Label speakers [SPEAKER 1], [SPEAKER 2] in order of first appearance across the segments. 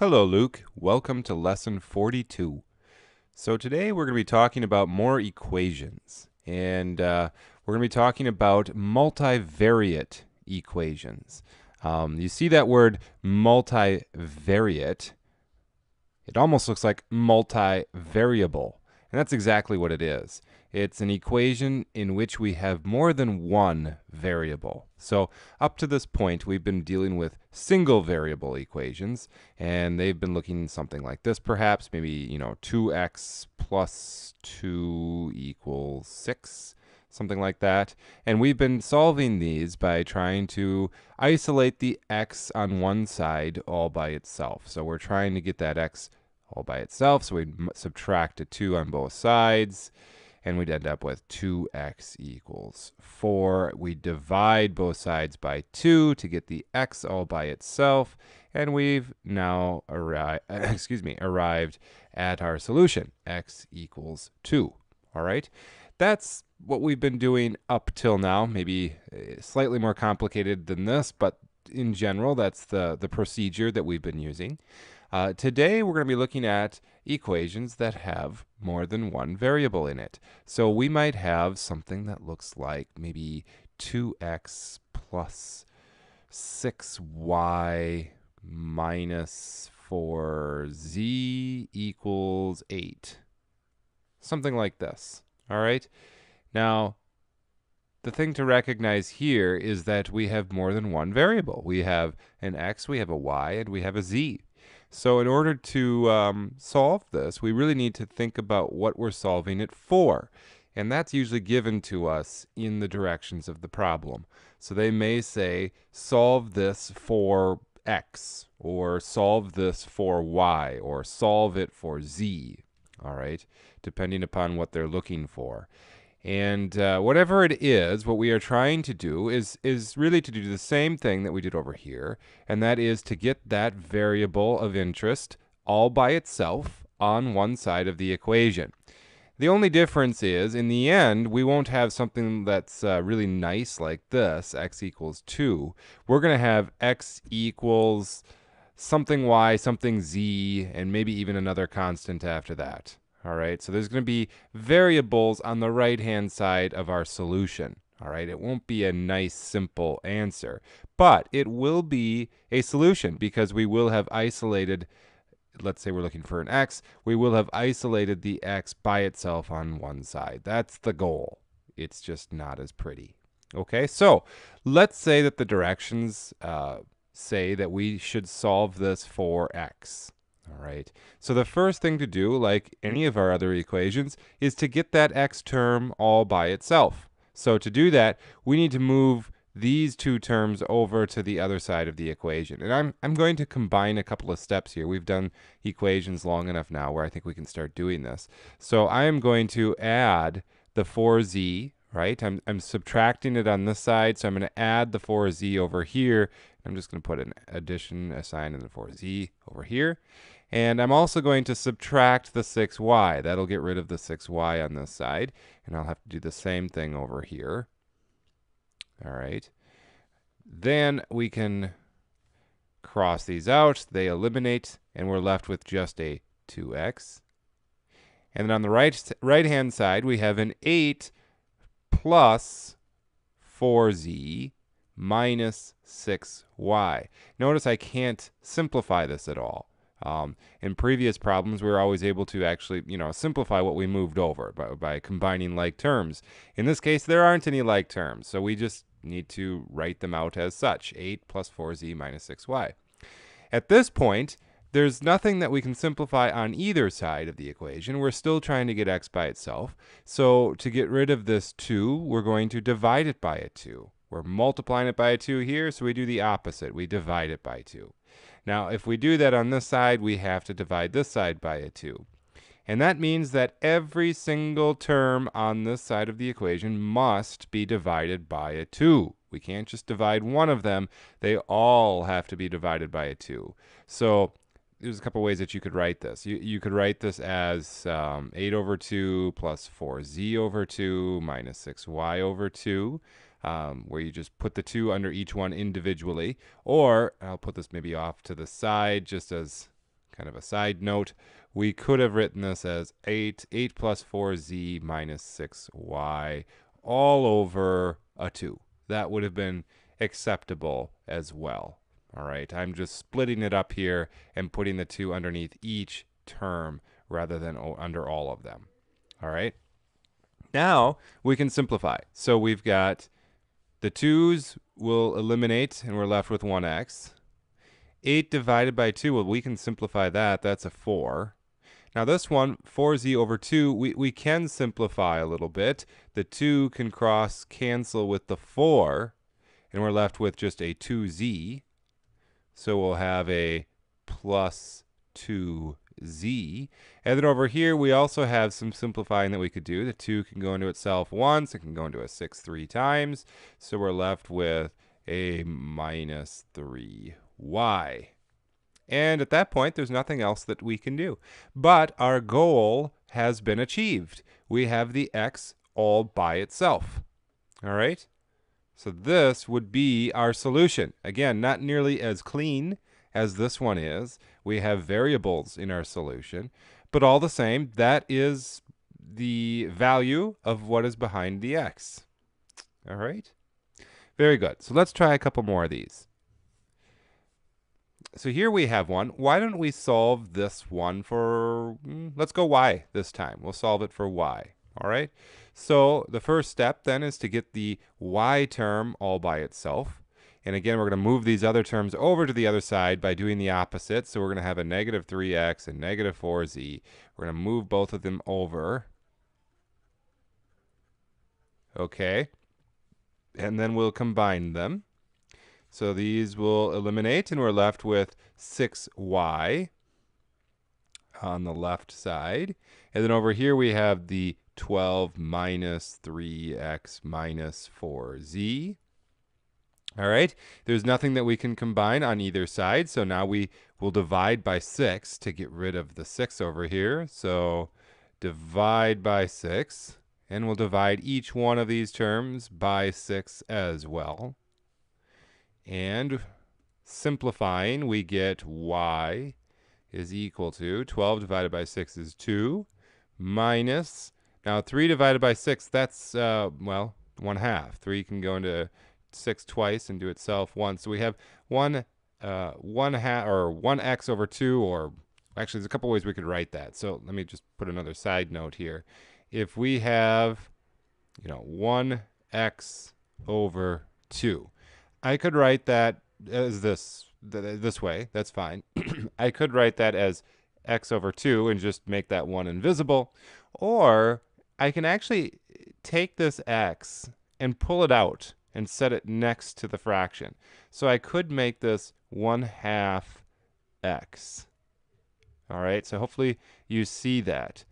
[SPEAKER 1] Hello, Luke. Welcome to lesson 42. So today we're going to be talking about more equations, and we're going to be talking about multivariate equations. You see that word multivariate? It almost looks like multivariable, and that's exactly what it is. It's an equation in which we have more than one variable. So up to this point, we've been dealing with single variable equations, and they've been looking something like this perhaps, maybe, 2x plus 2 equals 6, something like that. And we've been solving these by trying to isolate the x on one side all by itself. So we're trying to get that x all by itself, so we'd subtract a 2 on both sides, and we'd end up with 2x equals 4. We divide both sides by 2 to get the x all by itself, and we've now arrived at our solution, x equals 2. All right? That's what we've been doing up till now, maybe slightly more complicated than this, but in general, that's the procedure that we've been using. Today, we're going to be looking at equations that have more than one variable in it. So we might have something that looks like maybe 2x plus 6y minus 4z equals 8. Something like this. All right? Now, the thing to recognize here is that we have more than one variable. We have an x, we have a y, and we have a z. So in order to solve this, we really need to think about what we're solving it for. And that's usually given to us in the directions of the problem. So they may say, solve this for x, or solve this for y, or solve it for z, all right, depending upon what they're looking for. And whatever it is, what we are trying to do is really to do the same thing that we did over here, and that is to get that variable of interest all by itself on one side of the equation. The only difference is, in the end, we won't have something that's really nice like this, x equals 2. We're going to have x equals something y, something z, and maybe even another constant after that. All right, so there's going to be variables on the right-hand side of our solution. All right, it won't be a nice, simple answer, but it will be a solution because we will have isolated, let's say we're looking for an x, we will have isolated the x by itself on one side. That's the goal. It's just not as pretty. Okay, so let's say that the directions say that we should solve this for x. All right, so the first thing to do, like any of our other equations, is to get that x term all by itself. So to do that, we need to move these two terms over to the other side of the equation. And I'm going to combine a couple of steps here. We've done equations long enough now where I think we can start doing this. So I am going to add the 4z, right? I'm subtracting it on this side, so I'm going to add the 4z over here. I'm just going to put an addition, a sign in the 4z over here. And I'm also going to subtract the 6y. That'll get rid of the 6y on this side. And I'll have to do the same thing over here. All right. Then we can cross these out. They eliminate, and we're left with just a 2x. And then on the right-hand side, we have an 8 plus 4z minus 6y. Notice I can't simplify this at all. In previous problems, we were always able to actually, simplify what we moved over by combining like terms. In this case, there aren't any like terms, so we just need to write them out as such, 8 plus 4z minus 6y. At this point, there's nothing that we can simplify on either side of the equation. We're still trying to get x by itself. So to get rid of this 2, we're going to divide it by a 2. We're multiplying it by a 2 here, so we do the opposite. We divide it by 2. Now, if we do that on this side, we have to divide this side by a 2. And that means that every single term on this side of the equation must be divided by a 2. We can't just divide one of them. They all have to be divided by a 2. So there's a couple ways that you could write this. You could write this as 8 over 2 plus 4z over 2 minus 6y over 2. Where you just put the 2 under each one individually. Or I'll put this maybe off to the side just as kind of a side note, we could have written this as 8 plus 4z minus 6y all over a 2. That would have been acceptable as well. All right, I'm just splitting it up here and putting the 2 underneath each term rather than under all of them. All right, now we can simplify. So we've got the 2's will eliminate and we're left with 1x. 8 divided by 2, well, we can simplify that. That's a 4. Now this one, 4z over 2, we can simplify a little bit. The 2 can cross cancel with the 4, and we're left with just a 2z. So we'll have a plus 2z. And then over here, we also have some simplifying that we could do. The 2 can go into itself once. It can go into a 6 3 times. So we're left with a minus 3y. And at that point, there's nothing else that we can do. But our goal has been achieved. We have the x all by itself. All right? So this would be our solution. Again, not nearly as clean as this one is. We have variables in our solution. But all the same, that is the value of what is behind the x. All right? Very good. So let's try a couple more of these. So here we have one. Why don't we solve this one for, let's go y this time. We'll solve it for y. All right. So the first step then is to get the y term all by itself. And again, we're going to move these other terms over to the other side by doing the opposite. So we're going to have a negative 3x and negative 4z. We're going to move both of them over. Okay. And then we'll combine them. So these will eliminate, and we're left with 6y on the left side. And then over here we have the 12 minus 3x minus 4z. All right, there's nothing that we can combine on either side, so now we will divide by 6 to get rid of the 6 over here. So divide by 6, and we'll divide each one of these terms by 6 as well. And simplifying, we get y is equal to 12 divided by 6 is 2 minus, now 3 divided by 6, that's, well, 1/2. 3 can go into 6 twice and do itself once. So we have 1/2 or 1x over 2, or actually there's a couple ways we could write that. So let me just put another side note here. If we have, 1x over 2, I could write that as this way. That's fine. I could write that as x over 2 and just make that 1 invisible. Or I can actually take this x and pull it out and set it next to the fraction. So I could make this 1/2 x. All right, so hopefully you see that.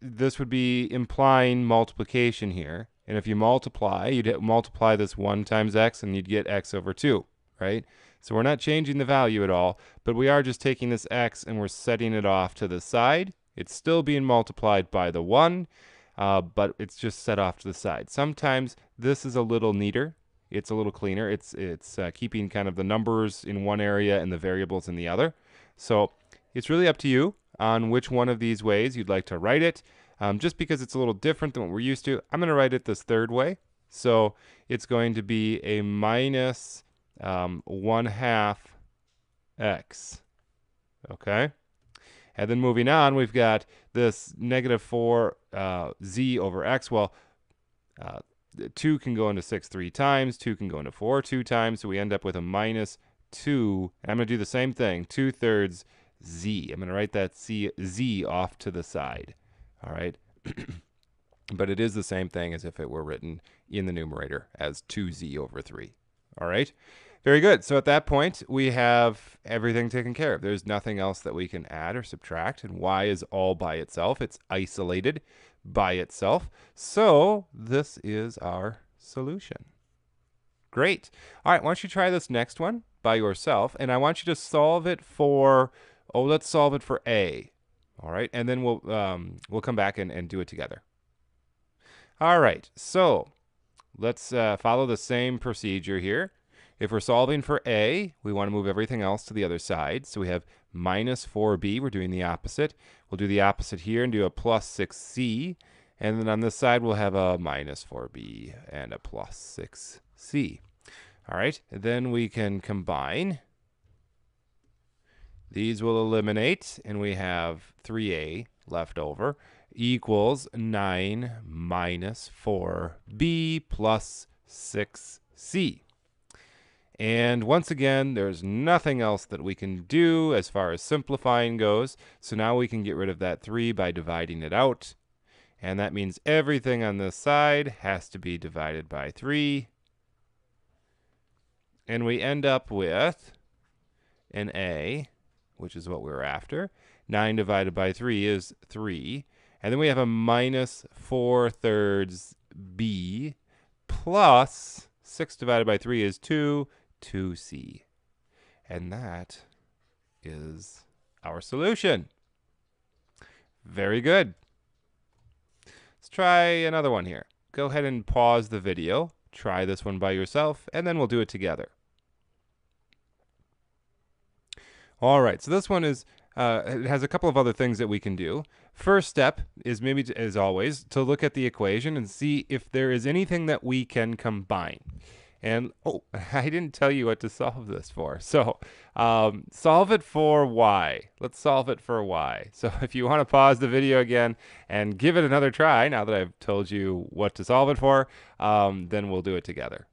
[SPEAKER 1] This would be implying multiplication here. And if you multiply, you'd multiply this 1 times x, and you'd get x over 2, right? So we're not changing the value at all, but we are just taking this x and we're setting it off to the side. It's still being multiplied by the 1, but it's just set off to the side. Sometimes this is a little neater. It's a little cleaner. It's keeping kind of the numbers in one area and the variables in the other. So it's really up to you on which one of these ways you'd like to write it. Just because it's a little different than what we're used to, I'm going to write it this third way. So it's going to be a minus 1/2 x. Okay? And then moving on, we've got this negative 4z over x. Well, 2 can go into 6 3 times. 2 can go into 4 2 times. So we end up with a minus 2. And I'm going to do the same thing, 2/3 z. I'm going to write that z off to the side. All right. But it is the same thing as if it were written in the numerator as 2z over 3. All right. Very good. So at that point, we have everything taken care of. There's nothing else that we can add or subtract. And y is all by itself. It's isolated by itself. So this is our solution. Great. All right. Why don't you try this next one by yourself? And I want you to solve it for, let's solve it for a. All right, and then we'll come back and do it together. All right, so let's follow the same procedure here. If we're solving for a, we want to move everything else to the other side. So we have minus 4b. We're doing the opposite. We'll do the opposite here and do a plus 6c. And then on this side, we'll have a minus 4b and a plus 6c. All right, and then we can combine. These will eliminate, and we have 3a left over equals 9 minus 4b plus 6c. And once again, there's nothing else that we can do as far as simplifying goes. So now we can get rid of that 3 by dividing it out. And that means everything on this side has to be divided by 3. And we end up with an a, which is what we're after. 9 divided by 3 is 3. And then we have a minus 4/3 b plus 6 divided by 3 is 2c. And that is our solution. Very good. Let's try another one here. Go ahead and pause the video. Try this one by yourself, and then we'll do it together. All right, so this one is it has a couple of other things that we can do. First step is maybe, as always, to look at the equation and see if there is anything that we can combine. And, oh, I didn't tell you what to solve this for. So solve it for y. Let's solve it for y. So if you want to pause the video again and give it another try, now that I've told you what to solve it for, then we'll do it together.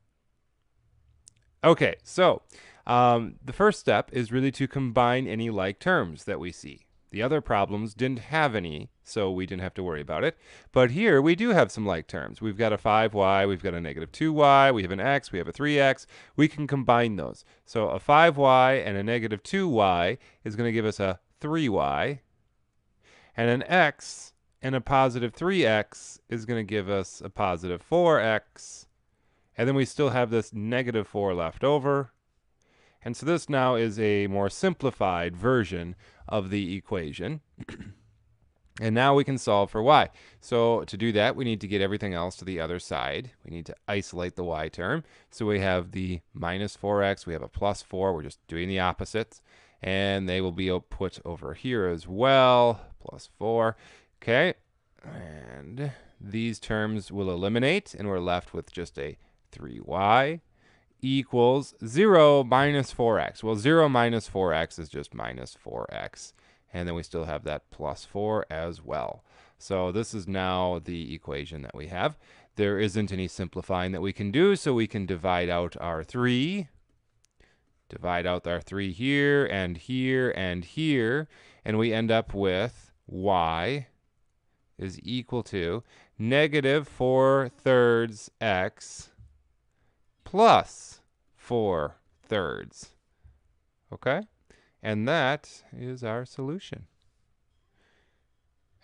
[SPEAKER 1] Okay, so the first step is really to combine any like terms that we see. The other problems didn't have any, so we didn't have to worry about it. But here we do have some like terms. We've got a 5y, we've got a negative 2y, we have an x, we have a 3x. We can combine those. So a 5y and a negative 2y is going to give us a 3y. And an x and a positive 3x is going to give us a positive 4x. And then we still have this negative 4 left over. And so this now is a more simplified version of the equation. And now we can solve for y. So to do that, we need to get everything else to the other side. We need to isolate the y term. So we have the minus 4x, we have a plus 4. We're just doing the opposites. And they will be put over here as well, plus 4. Okay, and these terms will eliminate, and we're left with just a 3y equals 0 minus 4x. Well, 0 minus 4x is just minus 4x. And then we still have that plus 4 as well. So this is now the equation that we have. There isn't any simplifying that we can do, so we can divide out our 3. Divide out our 3 here, and here, and here. And we end up with y is equal to negative 4/3 x plus 4/3. Okay? And that is our solution.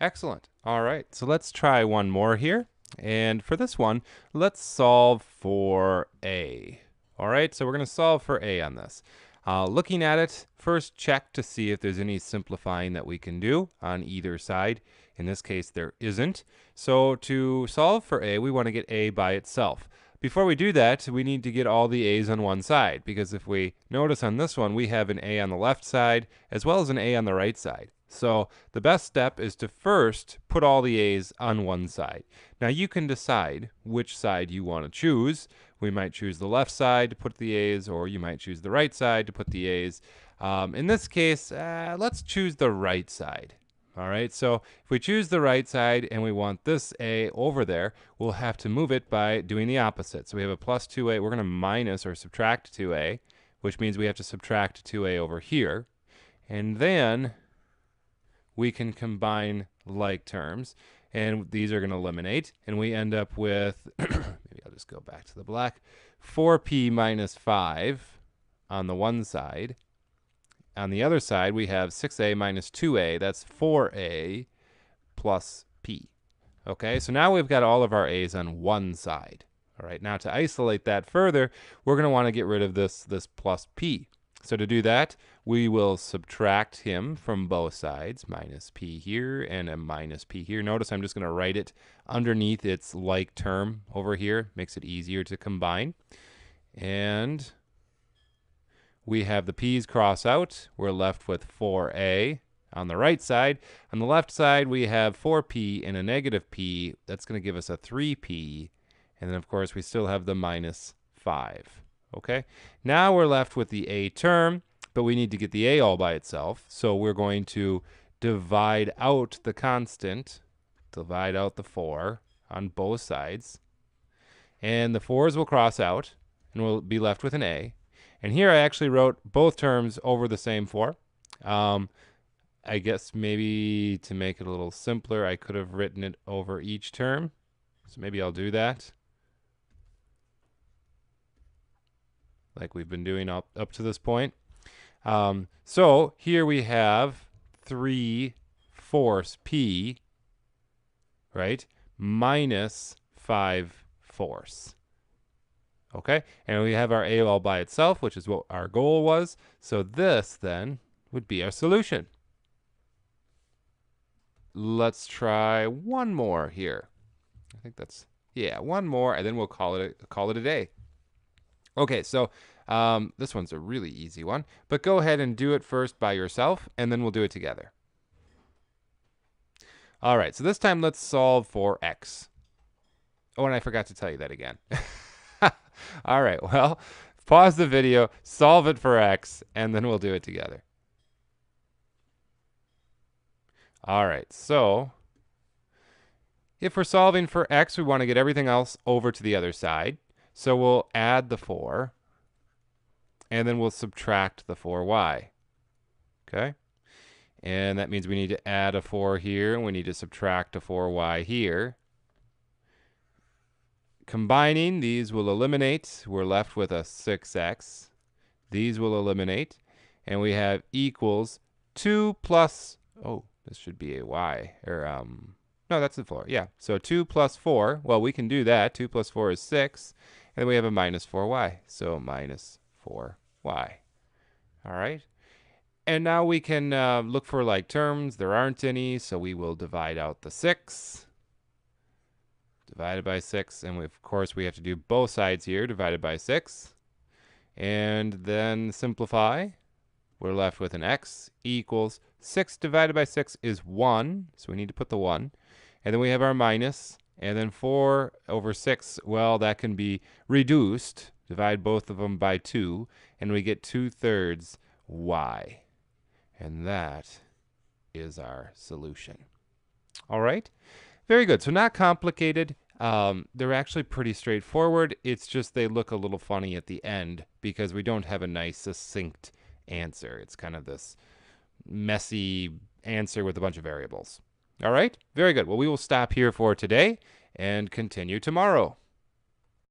[SPEAKER 1] Excellent. All right, so let's try one more here. And for this one, let's solve for a. All right, so we're going to solve for a on this. Looking at it, first check to see if there's any simplifying that we can do on either side. In this case, there isn't. So to solve for a, we want to get a by itself. Before we do that, we need to get all the a's on one side, because if we notice on this one, we have an a on the left side as well as an a on the right side. So the best step is to first put all the a's on one side. Now you can decide which side you want to choose. We might choose the left side to put the a's, or you might choose the right side to put the a's. In this case, let's choose the right side. All right, so if we choose the right side and we want this a over there, we'll have to move it by doing the opposite. So we have a plus 2a. We're going to minus or subtract 2a, which means we have to subtract 2a over here. And then we can combine like terms, and these are going to eliminate. And we end up with, maybe I'll just go back to the black, 4p minus 5 on the one side. On the other side, we have 6a minus 2a. That's 4a plus p. Okay, so now we've got all of our a's on one side. All right, now to isolate that further, we're going to want to get rid of this plus p. So to do that, we will subtract him from both sides, minus p here and a minus p here. Notice I'm just going to write it underneath its like term over here. Makes it easier to combine. And we have the p's cross out. We're left with 4a on the right side. On the left side, we have 4p and a negative p. That's going to give us a 3p. And then, of course, we still have the minus 5. Okay? Now we're left with the a term, but we need to get the a all by itself. So we're going to divide out the constant, divide out the 4 on both sides. And the 4's will cross out, and we'll be left with an a. And here I actually wrote both terms over the same 4. I guess maybe to make it a little simpler, I could have written it over each term. So maybe I'll do that, like we've been doing up to this point. So here we have 3/4 p, right, minus 5/4. Okay, and we have our a all by itself, which is what our goal was. So this then would be our solution. Let's try one more here. I think that's, yeah, one more, and then we'll call it a day. Okay, so this one's a really easy one, but go ahead and do it first by yourself, and then we'll do it together. All right, so this time let's solve for x. Oh, and I forgot to tell you that again. All right, well, pause the video, solve it for x, and then we'll do it together. All right, so if we're solving for x, we want to get everything else over to the other side. So we'll add the 4, and then we'll subtract the 4y. Okay? And that means we need to add a 4 here, and we need to subtract a 4y here. Combining, these will eliminate. We're left with a 6x. These will eliminate. And we have equals 2 plus, oh, this should be a y. Or, no, that's the 4. Yeah, so 2 plus 4. Well, we can do that. 2 plus 4 is 6. And then we have a minus 4y. So minus 4y. All right. And now we can look for like terms. There aren't any, so we will divide out the 6. Divided by 6. And of course, we have to do both sides here, divided by 6. And then simplify. We're left with an x equals 6 divided by 6 is 1. So we need to put the 1. And then we have our minus. And then 4 over 6, well, that can be reduced. Divide both of them by 2. And we get 2/3 y. And that is our solution. All right. Very good. So not complicated. They're actually pretty straightforward. It's just they look a little funny at the end because we don't have a nice succinct answer. It's kind of this messy answer with a bunch of variables. All right. Very good. Well, we will stop here for today and continue tomorrow.